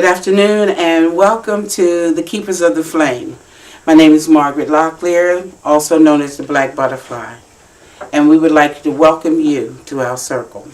Good afternoon and welcome to the Keepers of the Flame. My name is Margaret Locklear, also known as the Black Butterfly, and we would like to welcome you to our circle.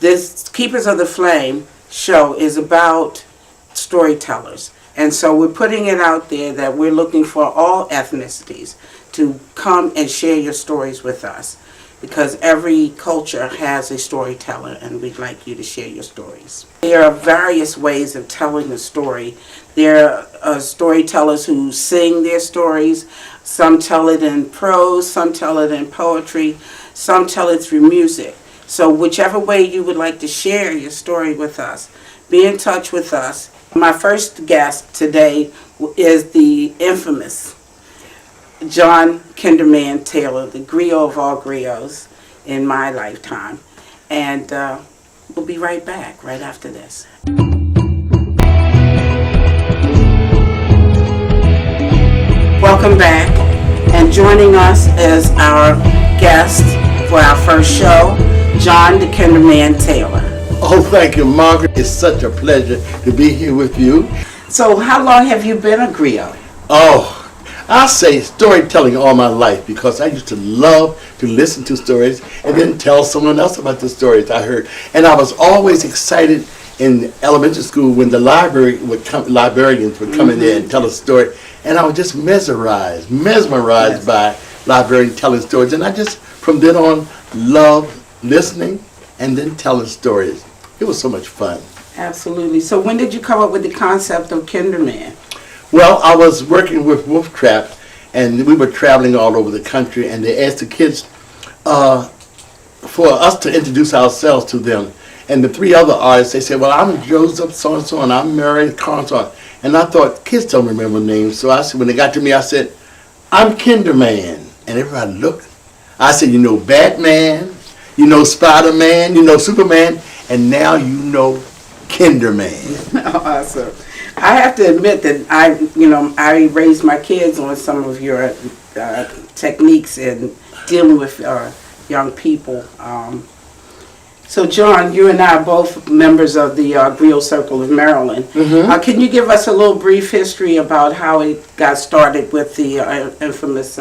This Keepers of the Flame show is about storytellers, and so we're putting it out there that we're looking for all ethnicities to come and share your stories with us, because every culture has a storyteller and we'd like you to share your stories. There are various ways of telling a story. There are storytellers who sing their stories. Some tell it in prose, some tell it in poetry, some tell it through music. So whichever way you would like to share your story with us, be in touch with us. My first guest today is the infamous John Kinderman Taylor, the griot of all griots in my lifetime. And we'll be right back right after this. Welcome back. And joining us is our guest for our first show, John the Kinderman Taylor. Oh, thank you, Margaret. It's such a pleasure to be here with you. So how long have you been a griot? Oh, I say storytelling all my life because I used to love to listen to stories and then tell someone else about the stories I heard. And I was always excited in elementary school when the librarians would come in there and tell a story. And I was just mesmerized by librarians telling stories. And I just, from then on, loved listening and then telling stories. It was so much fun. Absolutely. So when did you come up with the concept of Kinderman? Well, I was working with Wolf Trap, and we were traveling all over the country, and they asked the kids for us to introduce ourselves to them. And the three other artists, they said, well, I'm Joseph so-and-so, and I'm Mary Carson. And I thought, kids don't remember names. So I said, when they got to me, I said, I'm Kinderman. And everybody looked. I said, you know Batman, you know Spider-Man, you know Superman, and now you know Kinderman. Awesome. I have to admit that I raised my kids on some of your techniques in dealing with young people. So, John, you and I are both members of the Griot Circle of Maryland. Mm-hmm. Can you give us a little brief history about how it got started with the infamous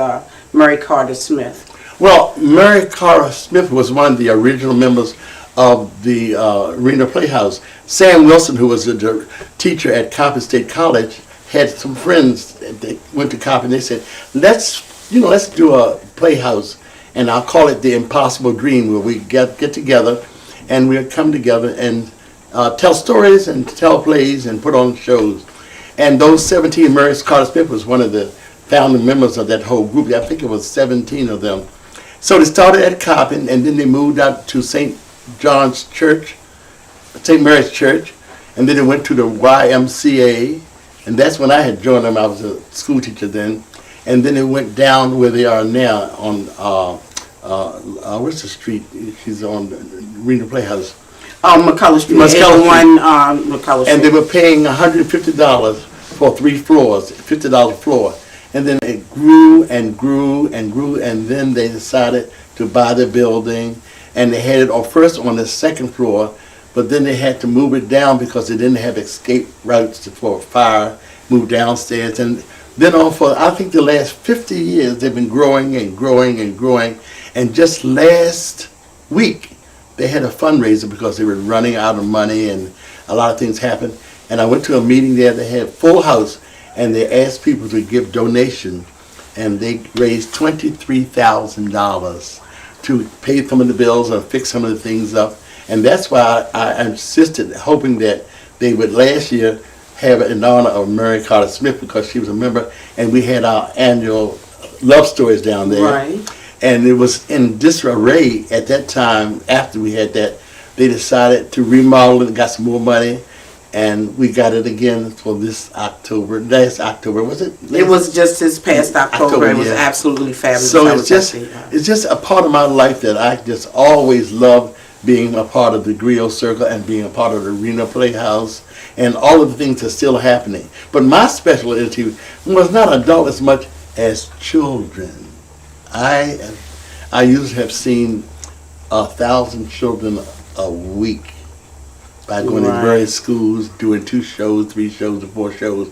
Murray Carter Smith? Well, Murray Carter Smith was one of the original members of the Arena Playhouse. Sam Wilson, who was a teacher at Coppin State College, had some friends. They went to Coppin. They said, let's do a playhouse, and I'll call it the Impossible Dream, where we get together, and we'll come together and tell stories and tell plays and put on shows. And those 17, Murray Carter Smith was one of the founding members of that whole group. I think it was 17 of them. So they started at Coppin, and then they moved out to St. John's Church, St. Mary's Church, and then they went to the YMCA, and that's when I had joined them. I was a school teacher then, and then they went down where they are now on what's the street? She's on Arena Playhouse. McCullough Street. McCullough Street. And they were paying $150 for 3 floors, $50 a floor, and then it grew and grew and grew, and then they decided to buy the building. And they had it first on the second floor, but then they had to move it down because they didn't have escape routes for fire, move downstairs. And then on for, I think the last 50 years, they've been growing and growing and growing. And just last week, they had a fundraiser because they were running out of money and a lot of things happened. And I went to a meeting there, they had full house, and they asked people to give donations, and they raised $23,000. to pay some of the bills or fix some of the things up. And that's why I insisted, hoping that they would last year have it in honor of Murray Carter Smith, because she was a member, and we had our annual love stories down there. Right. And it was in disarray at that time. After we had that, they decided to remodel it, got some more money, and we got it again for this October. Last October, was it? It was just this past October. It was absolutely fabulous. So it's just a part of my life that I just always loved, being a part of the Griot Circle and being a part of the Arena Playhouse and all of the things that are still happening. But my specialty was not adult as much as children. I usually have seen 1,000 children a week. by going to Right. various schools, doing 2 shows, 3 shows, or 4 shows.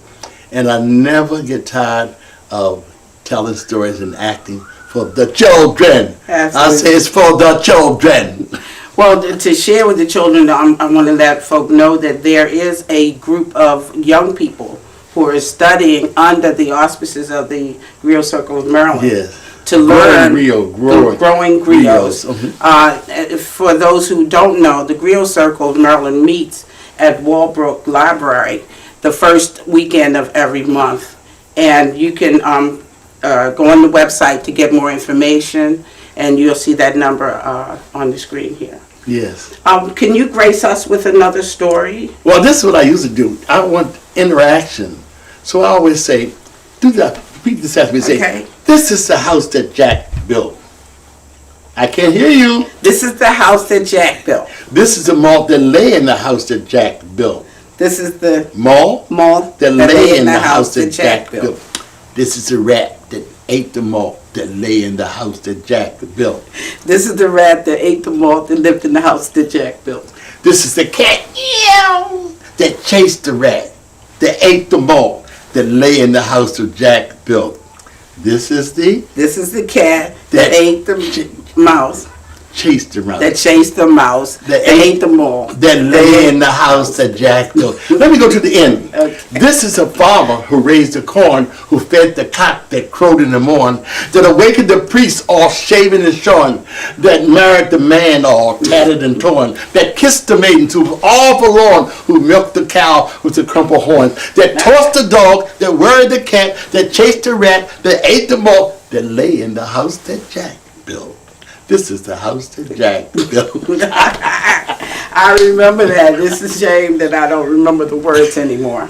And I never get tired of telling stories and acting for the children. Absolutely. I say it's for the children. Well, to share with the children, I want to let folk know that there is a group of young people who are studying under the auspices of the Griot Circle of Maryland. Yes. To learn Growing griots. griots. For those who don't know, the Griot Circle of Maryland meets at Walbrook Library the first weekend of every month. And you can go on the website to get more information, and you'll see that number on the screen here. Yes. Can you grace us with another story? Well, this is what I usually do. I want interaction. So I always say, do that. Repeat this after me. Say, Okay. this is the house that Jack built. I can't hear you. This is the house that Jack built. This is the malt that lay in the house that Jack built. This is the Malt malt that lay in the house that Jack built. This is the rat that ate the malt that lay in the house that Jack built. This is the rat that ate the malt that lived in the house that Jack built. This is the cat that chased the rat that ate the malt that lay in the house that Jack built. This is the cat that That ate the mouse, chased the mouse. that chased the mouse, That that ate the malt. That lay in the house that Jack built. Let me go to the end. Okay. This is a farmer who raised the corn, who fed the cock that crowed in the morn, that awakened the priest all shaven and shorn, that married the man all tattered and torn, that kissed the maiden who was all forlorn, who milked the cow with the crumpled horn, that tossed the dog, that worried the cat, that chased the rat, that ate the malt, that lay in the house that Jack built. This is the house that Jack built. I remember that. It's a shame that I don't remember the words anymore.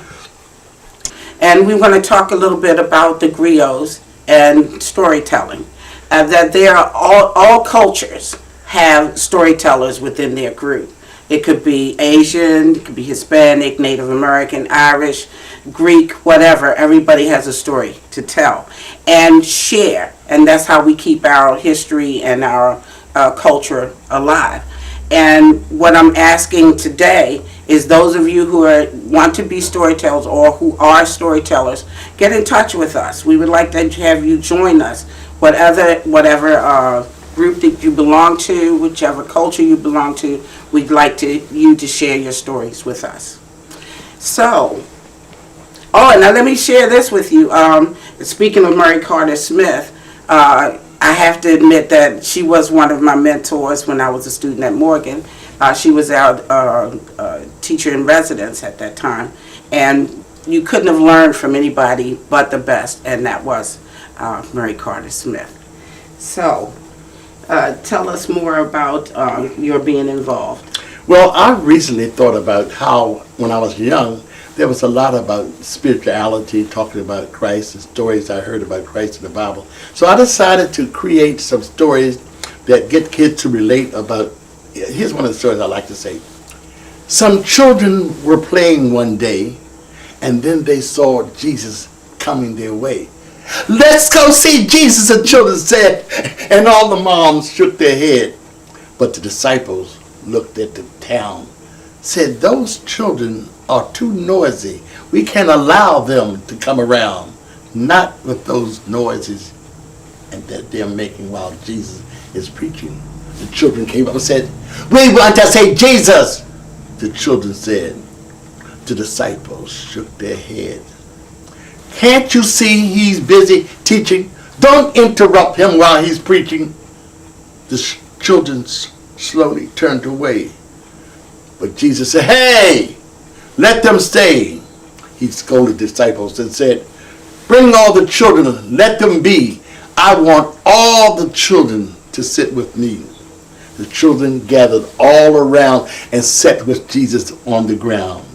And we want to talk a little bit about the griots and storytelling. That there are all cultures have storytellers within their group. It could be Asian, it could be Hispanic, Native American, Irish, Greek, whatever. Everybody has a story to tell and share. And that's how we keep our history and our culture alive. And what I'm asking today is those of you who want to be storytellers or who are storytellers, get in touch with us. We would like to have you join us. Whatever group that you belong to, whichever culture you belong to, we'd like you to share your stories with us. So, and now let me share this with you. Speaking of Mary Carter Smith, I have to admit that she was one of my mentors when I was a student at Morgan. She was our teacher in residence at that time, and you couldn't have learned from anybody but the best, and that was Mary Carter Smith. So, tell us more about your being involved. Well, I recently thought about how, when I was young, there was a lot about spirituality, talking about Christ, and stories I heard about Christ in the Bible. So I decided to create some stories that get kids to relate about. Here's one of the stories I like to say. Some children were playing one day, and then they saw Jesus coming their way. Let's go see Jesus, the children said, and all the moms shook their head. But the disciples looked at the town, said, those children are too noisy. We can't allow them to come around, not with those noises and that they're making while Jesus is preaching. The children came up and said, we want to say Jesus. The children said, the disciples shook their head. Can't you see he's busy teaching? Don't interrupt him while he's preaching. The children slowly turned away. But Jesus said, hey, let them stay. He scolded the disciples and said, bring all the children, let them be. I want all the children to sit with me. The children gathered all around and sat with Jesus on the ground.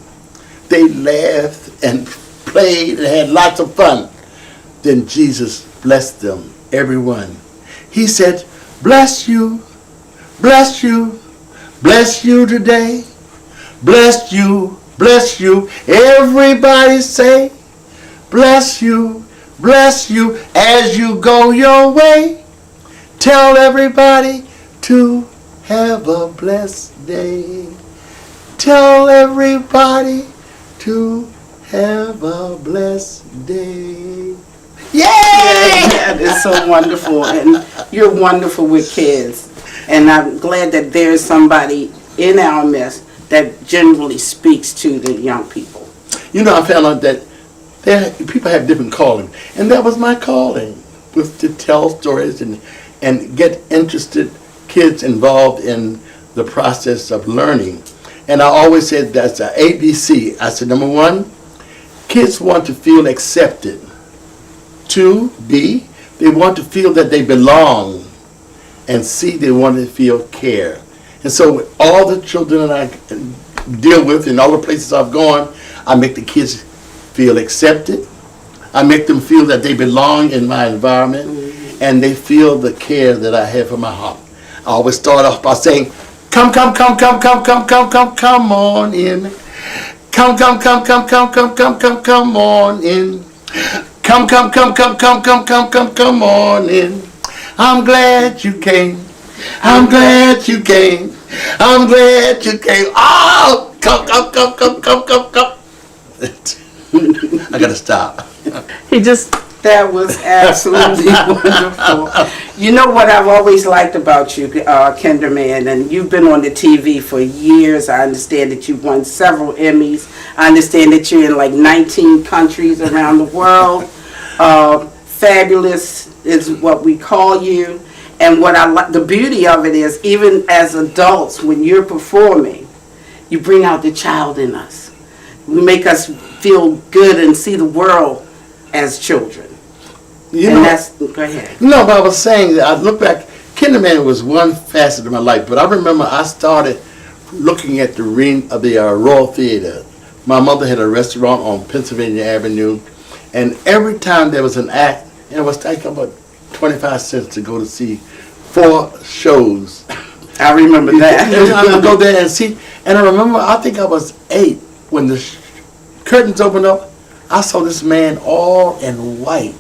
They laughed and played and had lots of fun. Then Jesus blessed them, everyone. He said, bless you, bless you, bless you today. Bless you, bless you. Everybody say, bless you as you go your way. Tell everybody to have a blessed day. Tell everybody to have a blessed day. Yay! Yeah, it's so wonderful, and you're wonderful with kids. And I'm glad that there's somebody in our midst that generally speaks to the young people. You know, I found out that people have different callings, and that was my calling, was to tell stories and get interested kids involved in the process of learning. And I always said that's a ABC. I said, number one, kids want to feel accepted. 2, they want to feel that they belong. And C, they want to feel care. And so all the children that I deal with in all the places I've gone, I make the kids feel accepted. I make them feel that they belong in my environment, and they feel the care that I have for my heart. I always start off by saying, come on in. Come on in. Come on in. I'm glad you came. I'm glad you came. I'm glad you came. Oh, come. I gotta stop. That was absolutely wonderful. You know what I've always liked about you, Kinderman, and you've been on the TV for years. I understand that you've won several Emmys. I understand that you're in like 19 countries around the world. Fabulous is what we call you. And what I like, the beauty of it is, even as adults, when you're performing, you bring out the child in us. You make us feel good and see the world as children. You and know, that's, go ahead. No, but I was saying that I look back, Kinderman was one facet of my life, but I remember I started looking at the Royal Theater. My mother had a restaurant on Pennsylvania Avenue, and every time there was an act, and it was like about 25 cents to go to see 4 shows. I remember that. I would go there and see, and I remember, I think I was 8 when the curtains opened up. I saw this man all in white.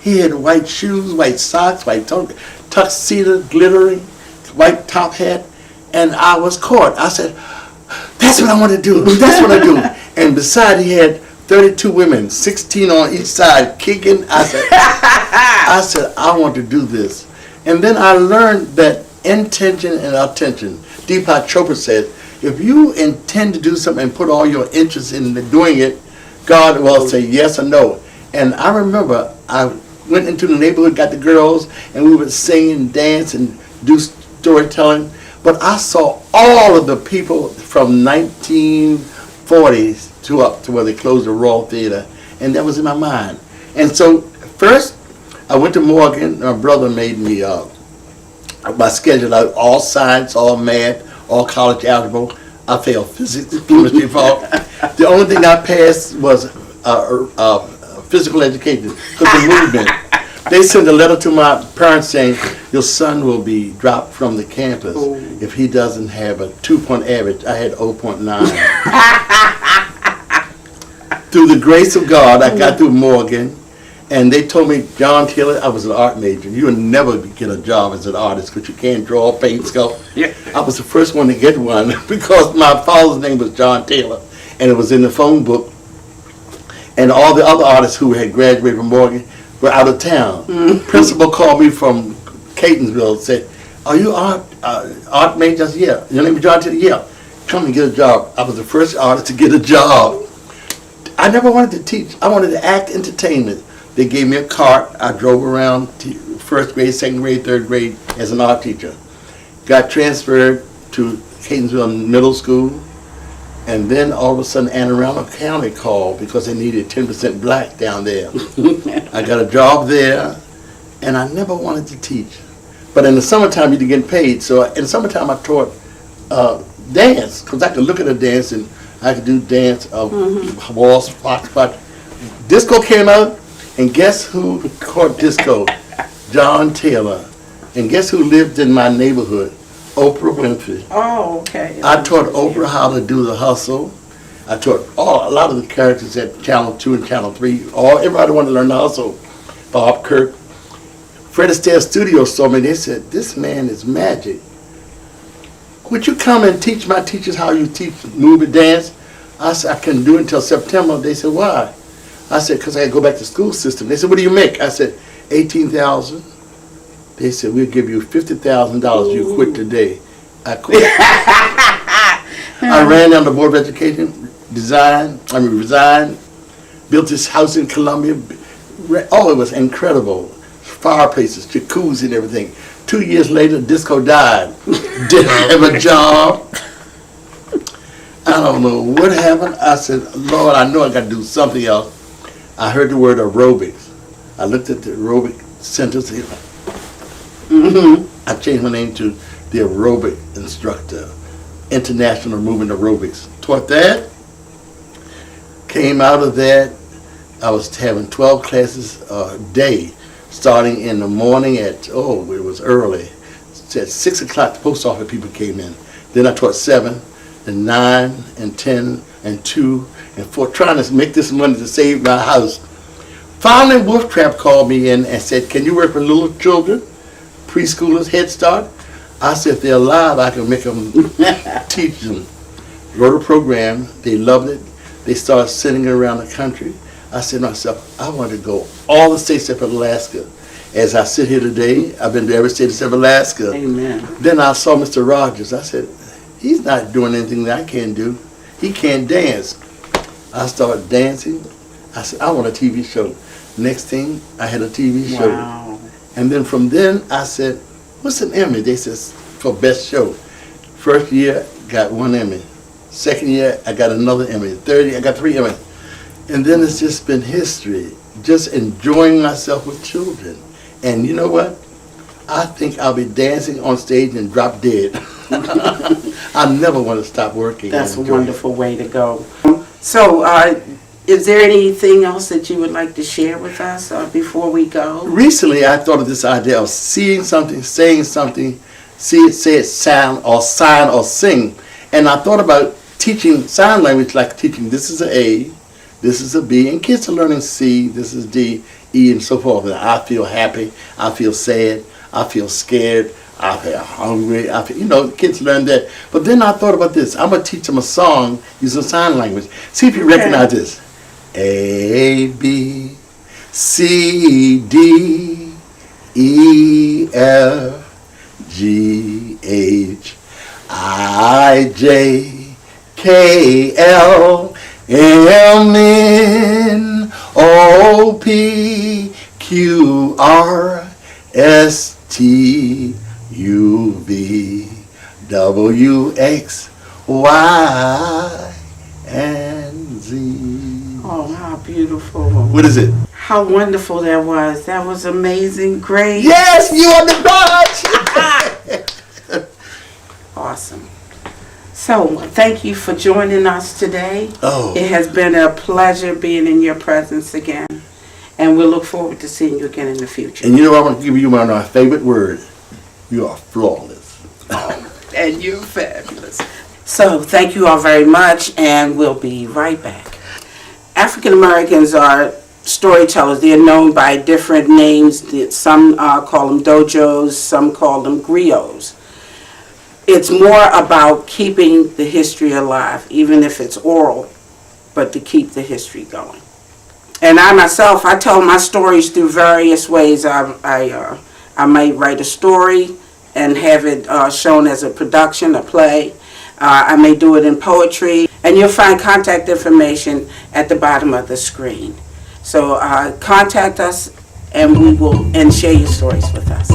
He had white shoes, white socks, white tuxedo, glittering, white top hat, and I was caught. I said, that's what I want to do. That's what I do. And beside he had 32 women, 16 on each side, kicking. I said, I want to do this. And then I learned that intention and attention. Deepak Chopra said, if you intend to do something and put all your interest in doing it, God will say yes or no. And I remember I went into the neighborhood, got the girls, and we would sing and dance and do storytelling. But I saw all of the people from 1940s to up to where they closed the Royal Theater, and that was in my mind. And so first, I went to Morgan. My brother made me my schedule out, all science, all math, all college algebra. I failed physics, chemistry, the only thing I passed was physical education, because the movement. They sent a letter to my parents saying, your son will be dropped from the campus if he doesn't have a 2-point average. I had 0.9. Through the grace of God, I got through Morgan, and they told me, John Taylor, I was an art major. You will never get a job as an artist because you can't draw, paint, sculpt. Yeah. I was the first one to get one because my father's name was John Taylor, and it was in the phone book. And all the other artists who had graduated from Morgan were out of town. Principal called me from Catonsville and said, are you art major? I said, yeah. Your name is John Taylor? Yeah. Come and get a job. I was the first artist to get a job. I never wanted to teach. I wanted to act entertainment. They gave me a cart. I drove around first grade, second grade, third grade as an art teacher. Got transferred to Catonsville Middle School. And then all of a sudden, Anne Arundel County called because they needed 10% black down there. I got a job there, and I never wanted to teach. But in the summertime, you didn't get paid. So in the summertime, I taught dance, because I could look at a dance, and I could do dance of waltz, foxtrot. Disco came out, and guess who caught disco? John Taylor. And guess who lived in my neighborhood? Oprah Winfrey. Oh, okay. I taught Oprah how to do the hustle. I taught a lot of the characters at Channel 2 and Channel 3. Everybody wanted to learn the hustle. Bob Kirk. Fred Astaire Studios saw me. They said, this man is magic. would you come and teach my teachers how you teach move and dance? I said, I couldn't do it until September. They said, why? I said, because I got to go back to school system. They said, what do you make? I said, $18,000. They said, we'll give you $50,000. You quit today. I quit. I ran down the Board of Education, resigned, built this house in Columbia. Oh, it was incredible. Fireplaces, jacuzzi and everything. 2 years later, disco died. Didn't have a job. I don't know what happened. I said, Lord, I know I got to do something else. I heard the word aerobics. I looked at the aerobic centers. I changed my name to the aerobic instructor, International Movement Aerobics. Taught that. Came out of that. I was having 12 classes a day, starting in the morning at, it was early. At 6 o'clock, the post office people came in. Then I taught 7, and 9, and 10, and 2, and 4, trying to make this money to save my house. Finally, Wolf Trap called me in and said, can you work with little children, preschoolers, Head Start? I said, if they're alive, I can make them teach them. Wrote a program. They loved it. They started sending it around the country. I said to myself, I want to go all the states except Alaska. As I sit here today, I've been to every state except Alaska. Amen. Then I saw Mr. Rogers. I said, he's not doing anything that I can't do. He can't dance. I started dancing. I said, I want a TV show. Next thing, I had a TV show. Wow. And then from then, I said, what's an Emmy? They said, for best show. First year, got 1 Emmy. Second year, I got another Emmy. Third year, I got 3 Emmys. And then it's just been history. Just enjoying myself with children. And you know what? I think I'll be dancing on stage and drop dead. I never want to stop working. That's a wonderful way to go. So, is there anything else that you would like to share with us before we go? Recently, I thought of this idea of seeing something, saying something, see it, say it, sound, or sign, or sing. And I thought about teaching sign language, like teaching this is an A, this is a B, and kids are learning C, this is D, E, and so forth. And I feel happy, I feel sad, I feel scared, I feel hungry, kids learn that. But then I thought about this. I'm going to teach them a song using sign language. See if you recognize this. A, B, C, D, E, F, G, H, I, J, K, L, M, N, O, P, Q, R, S, T, U, V, W, X, Y, and Z. Oh, how beautiful. What is it? How wonderful that was. That was amazing. Great. Yes, you are the badge. Awesome. So, thank you for joining us today. Oh. It has been a pleasure being in your presence again. And we'll look forward to seeing you again in the future. And you know, I want to give you one of my favorite words. You are flawless. And you're fabulous. So, thank you all very much, and we'll be right back. African Americans are storytellers. They're known by different names. Some call them dojos, some call them griots. It's more about keeping the history alive, even if it's oral, but to keep the history going. And I myself, I tell my stories through various ways. I might write a story and have it shown as a production, a play. I may do it in poetry. And you'll find contact information at the bottom of the screen. So contact us and share your stories with us.